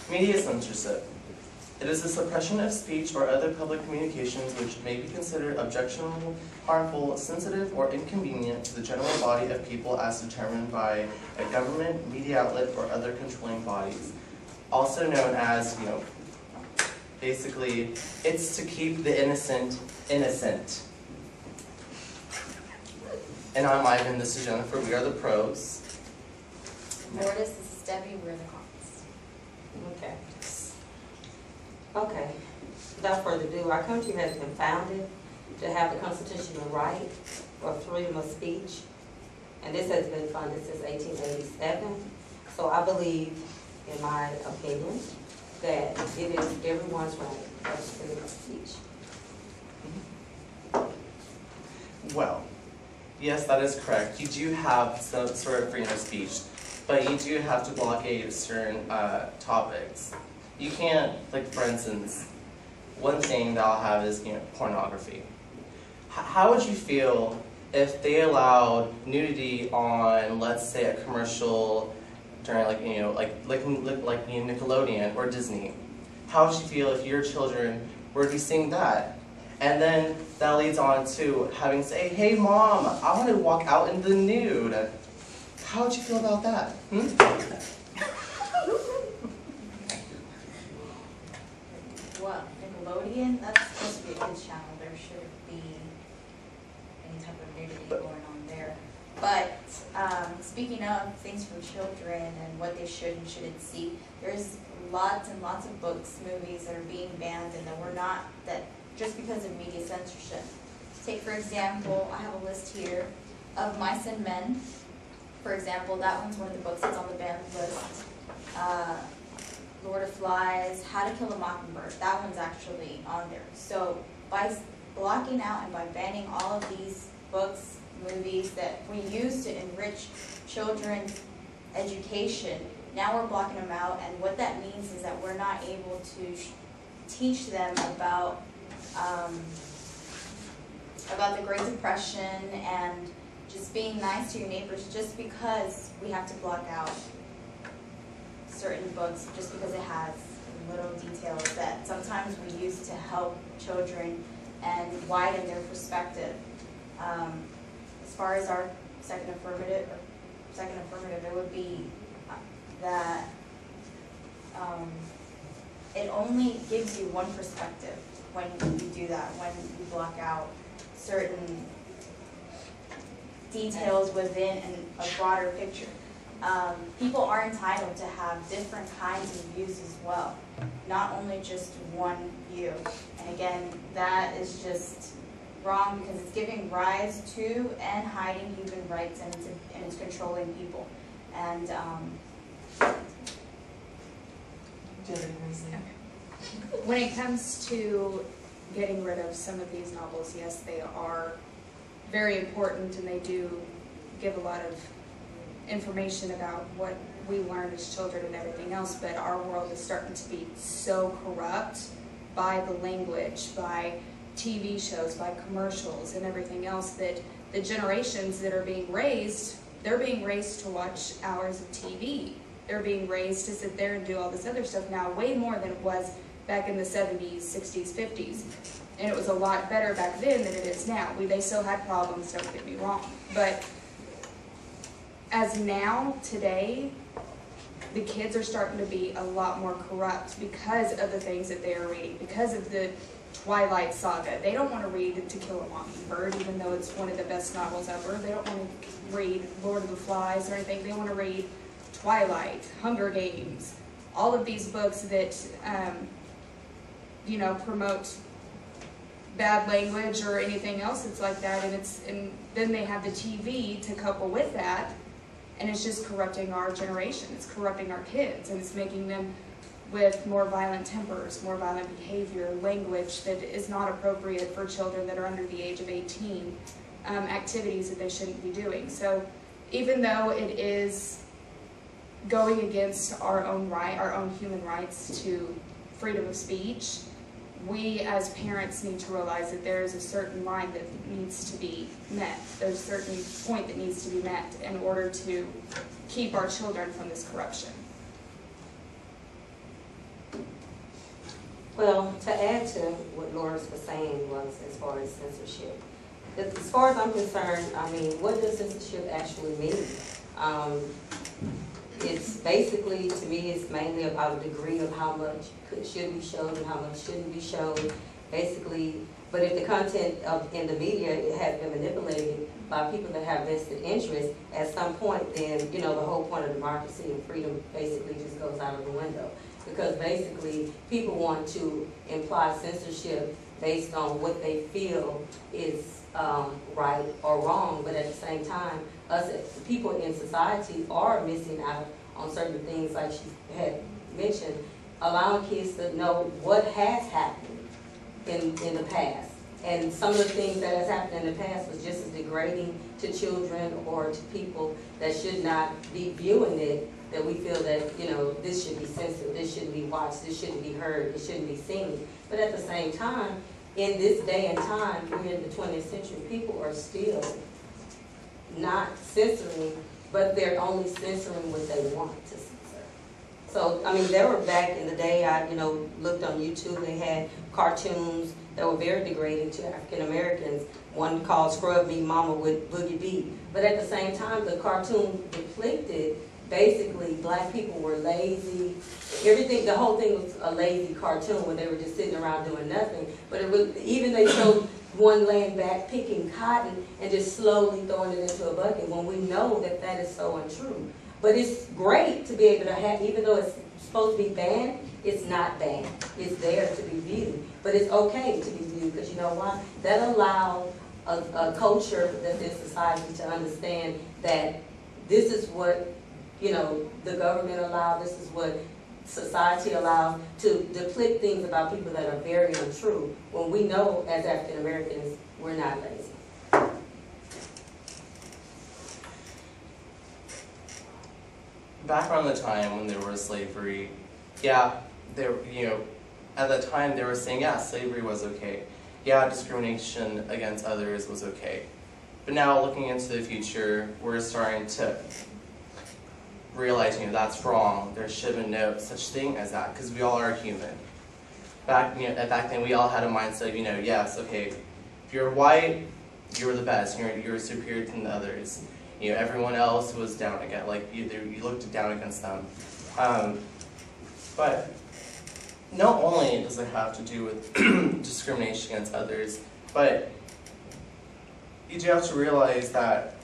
Media censorship. It is the suppression of speech or other public communications which may be considered objectionable, harmful, sensitive, or inconvenient to the general body of people as determined by a government, media outlet, or other controlling bodies. Also known as, basically, it's to keep the innocent innocent. And I'm Ivan, this is Jennifer, we are the pros. Lourdes, this is Debbie, we're the cons. Okay. Okay. Without further ado, our country has been founded to have the constitutional right of freedom of speech. And this has been funded since 1887. So I believe, in my opinion, that it is everyone's right of freedom of speech. Well, yes, that is correct. You do have some sort of freedom of speech, but you do have to blockade certain topics. You can't, like for instance, one thing that I'll have is pornography. How would you feel if they allowed nudity on, let's say, a commercial during like Nickelodeon or Disney? How would you feel if your children were to be seeing that? And then that leads on to having to say, "Hey mom, I want to walk out in the nude." How would you feel about that? Well, Nickelodeon, that's supposed to be a kids channel. There shouldn't be any type of nudity going on there. But speaking of things for children and what they should and shouldn't see, there's lots and lots of books, movies that are being banned and that we're not, that just because of media censorship. Take for example, I have a list here of Mice and Men. For example, that one's one of the books that's on the banned list. Lord of Flies, How to Kill a Mockingbird, that one's actually on there. So by blocking out and by banning all of these books, movies that we use to enrich children's education, now we're blocking them out, and what that means is that we're not able to teach them about the Great Depression and just being nice to your neighbors, just because we have to block out certain books, just because it has little details that sometimes we use to help children and widen their perspective. As far as our second affirmative, it would be that it only gives you one perspective when you do that, when you block out certain details within a broader picture. People are entitled to have different kinds of views as well, not only just one view. And again, that is just wrong because it's giving rise to and hiding human rights, and it's controlling people. And when it comes to getting rid of some of these novels, yes, they are very important, and they do give a lot of information about what we learned as children and everything else, but our world is starting to be so corrupt by the language, by TV shows, by commercials and everything else, that the generations that are being raised, they're being raised to watch hours of TV. They're being raised to sit there and do all this other stuff now, way more than it was back in the 70s, 60s, 50s. And it was a lot better back then than it is now. They still had problems, don't get me wrong. But as now, today, the kids are starting to be a lot more corrupt because of the things that they are reading, because of the Twilight Saga. They don't want to read To Kill a Mockingbird, even though it's one of the best novels ever. They don't want to read Lord of the Flies or anything. They want to read Twilight, Hunger Games, all of these books that, promote bad language or anything else. It's like that, and then they have the TV to couple with that, and it's just corrupting our generation. It's corrupting our kids, and it's making them with more violent tempers, more violent behavior, language that is not appropriate for children that are under the age of 18, activities that they shouldn't be doing. So even though it is going against our own human rights to freedom of speech, we as parents need to realize that there is a certain line that needs to be met. There's a certain point that needs to be met in order to keep our children from this corruption. Well, to add to what Lourdes was saying was as far as censorship. As far as I'm concerned, I mean, what does censorship actually mean? It's basically, to me, it's mainly about a degree of how much should be showed and how much shouldn't be showed. Basically, but if the content in the media it has been manipulated by people that have vested interest, at some point, then, you know, the whole point of democracy and freedom basically just goes out of the window. Because basically, people want to imply censorship based on what they feel is right or wrong, but at the same time, us people in society are missing out on certain things, like she had mentioned, allowing kids to know what has happened in the past. And some of the things that has happened in the past was just as degrading to children or to people that should not be viewing it, that we feel that, you know, this should be censored, this shouldn't be watched, this shouldn't be heard, it shouldn't be seen. But at the same time, in this day and time, we're in the 20th century, people are still not censoring, but they're only censoring what they want to censor. So, I mean, there were back in the day, I, you know, looked on YouTube, they had cartoons that were very degrading to African Americans. One called Scrub Me Mama with Boogie Beat. But at the same time, the cartoon depicted basically black people were lazy. Everything, the whole thing was a lazy cartoon where they were just sitting around doing nothing. But it was, even they showed one laying back picking cotton and just slowly throwing it into a bucket when we know that that is so untrue. But it's great to be able to have, even though it's supposed to be banned, it's not banned. It's there to be viewed. But it's okay to be viewed because you know why? That allows a culture that's in society to understand that this is what, you know, the government allows, this is what society allows to depict things about people that are very untrue when we know as African Americans we're not lazy. Back around the time when there was slavery, yeah, there, you know, at that time they were saying, yeah, slavery was okay. Yeah, discrimination against others was okay. But now looking into the future, we're starting to realize, you know, that's wrong. There should have been no such thing as that, because we all are human. Back then, we all had a mindset of, you know, yes, okay, if you're white, you're the best. You're superior than the others. You know, everyone else was down again. Like you looked down against them. But not only does it have to do with discrimination against others, but you do have to realize that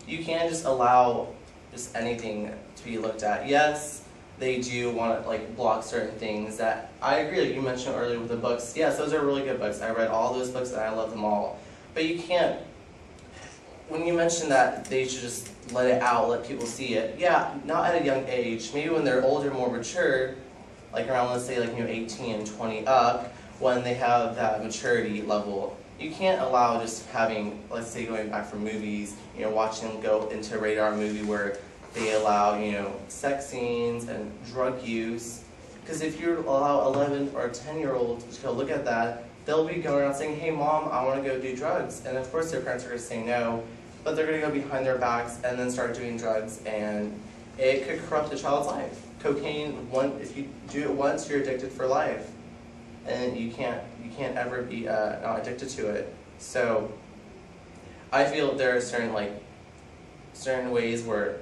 you can't just allow just anything to be looked at. Yes, they do want to like block certain things that I agree. Like you mentioned earlier with the books. Yes, those are really good books. I read all those books and I love them all. But you can't. When you mention that they should just let it out, let people see it. Yeah, not at a young age. Maybe when they're older, more mature, like around let's say like 18 and 20 up, when they have that maturity level. You can't allow just having, let's say going back from movies, you know, watching them go into a radar movie where they allow, you know, sex scenes and drug use. Because if you allow 11 or 10-year-olds to go look at that, they'll be going around saying, hey mom, I want to go do drugs. And of course their parents are going to say no, but they're going to go behind their backs and then start doing drugs, and it could corrupt a child's life. Cocaine, if you do it once, you're addicted for life. And you can't ever be not addicted to it. So I feel there are certain ways where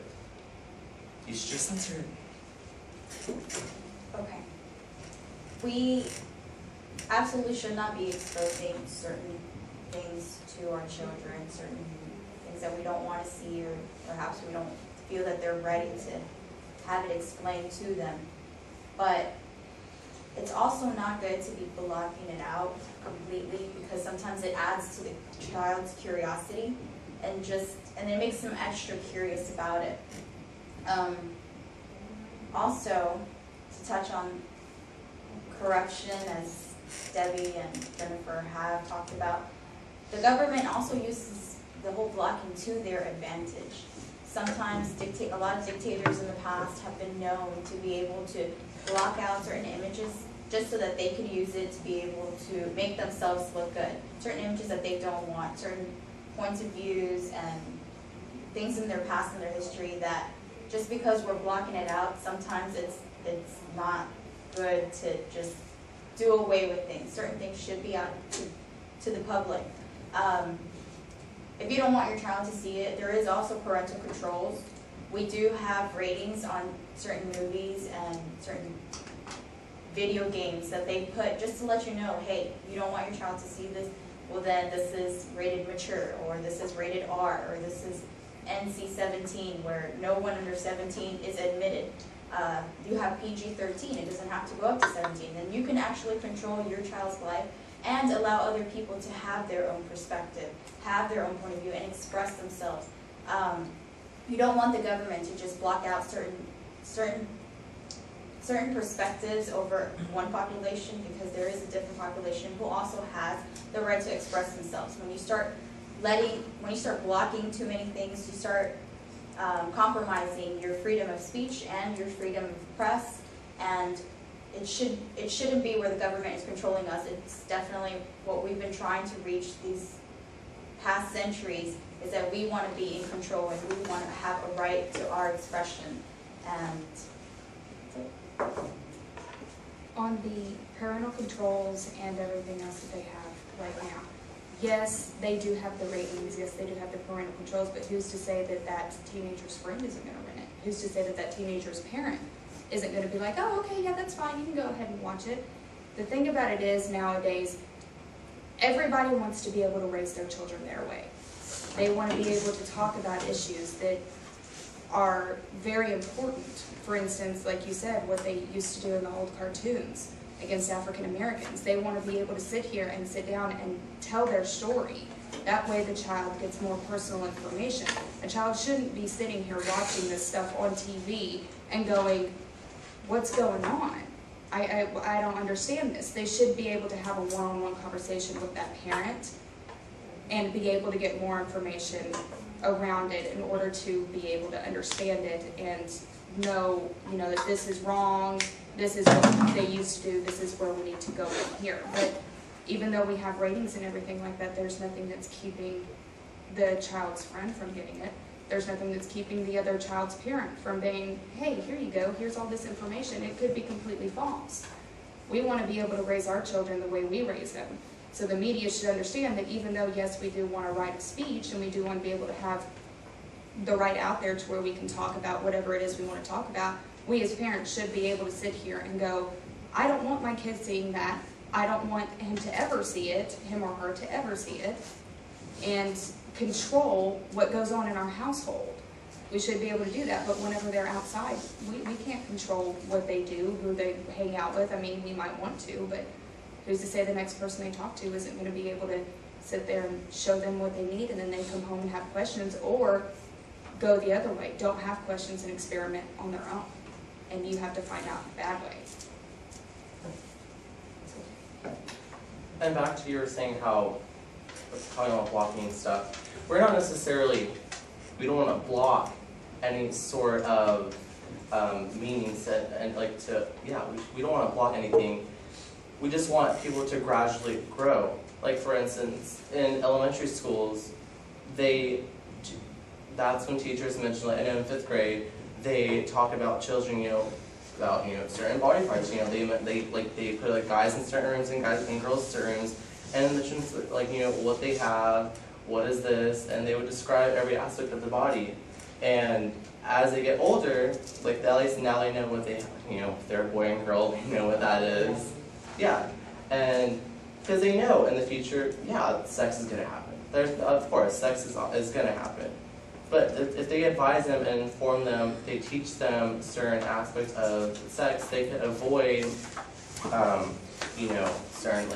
you should just censor it. Okay. We absolutely should not be exposing certain things to our children, certain things that we don't want to see, or perhaps we don't feel that they're ready to have it explained to them. But it's also not good to be blocking it out completely, because sometimes it adds to the child's curiosity and it makes them extra curious about it. Also, to touch on corruption, as Debbie and Jennifer have talked about, the government also uses the whole blocking to their advantage. Sometimes a lot of dictators in the past have been known to be able to block out certain images just so that they can use it to be able to make themselves look good. Certain images that they don't want, certain points of views and things in their past and their history that just because we're blocking it out, sometimes it's not good to just do away with things. Certain things should be out to the public. If you don't want your child to see it, there is also parental controls. We do have ratings on certain movies and certain video games that they put just to let you know, hey, you don't want your child to see this, well then this is rated mature, or this is rated R, or this is NC-17, where no one under 17 is admitted. You have PG-13, it doesn't have to go up to 17. Then you can actually control your child's life and allow other people to have their own perspective, have their own point of view, and express themselves. You don't want the government to just block out certain perspectives over one population, because there is a different population who also has the right to express themselves. When you start blocking too many things, you start compromising your freedom of speech and your freedom of press, and it shouldn't be where the government is controlling us. It's definitely what we've been trying to reach these past centuries, is that we want to be in control and we want to have a right to our expression. And on the parental controls and everything else that they have right now, yes, they do have the ratings, yes, they do have the parental controls, but who's to say that that teenager's friend isn't going to rent it? Who's to say that that teenager's parent isn't going to be like, oh, okay, yeah, that's fine, you can go ahead and watch it? The thing about it is, nowadays, everybody wants to be able to raise their children their way. They want to be able to talk about issues that are very important. For instance, like you said, what they used to do in the old cartoons against African Americans. They want to be able to sit here and sit down and tell their story. That way the child gets more personal information. A child shouldn't be sitting here watching this stuff on TV and going, what's going on? I don't understand this. They should be able to have a one-on-one conversation with that parent and be able to get more information around it in order to be able to understand it and know, that this is wrong, this is what they used to do, this is where we need to go from here. But even though we have ratings and everything like that, there's nothing that's keeping the child's friend from getting it. There's nothing that's keeping the other child's parent from being, hey, here you go, here's all this information. It could be completely false. We want to be able to raise our children the way we raise them. So the media should understand that even though, yes, we do want a right of speech and we do want to be able to have the right out there to where we can talk about whatever it is we want to talk about, we as parents should be able to sit here and go, I don't want my kid seeing that. I don't want him to ever see it, him or her to ever see it, and control what goes on in our household. We should be able to do that, but whenever they're outside, we can't control what they do, who they hang out with. I mean, we might want to, but who's to say the next person they talk to isn't going to be able to sit there and show them what they need, and then they come home and have questions, or go the other way, don't have questions and experiment on their own, and you have to find out the bad way. And back to you were saying how, talking about blocking and stuff, we're not necessarily, we don't want to block any sort of meanings and like to, yeah, we don't want to block anything. We just want people to gradually grow. Like for instance, in elementary schools, that's when teachers mention, like, I know in 5th grade, they talk about children, about certain body parts. They put like guys in certain rooms and guys and girls in certain rooms, and mention like what they have, what is this, and they would describe every aspect of the body. And as they get older, like at least now they know what they, if they're a boy and girl, they know what that is. Yeah, and because they know in the future, yeah, sex is gonna happen. Of course, sex is gonna happen. But if they advise them and inform them, they teach them certain aspects of sex, they could avoid, certain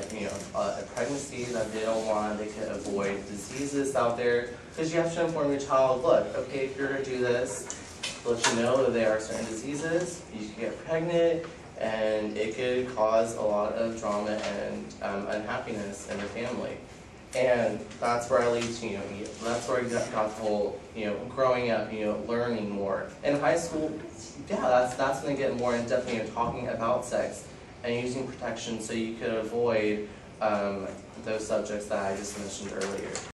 a pregnancy that they don't want. They could avoid diseases out there, because you have to inform your child. Look, okay, if you're gonna do this, let you know that there are certain diseases. You can get pregnant, and it could cause a lot of drama and unhappiness in the family. And that's where I lead to, that's where I got the whole, growing up, learning more. In high school, yeah, that's when they get more in depth, talking about sex and using protection so you could avoid those subjects that I just mentioned earlier.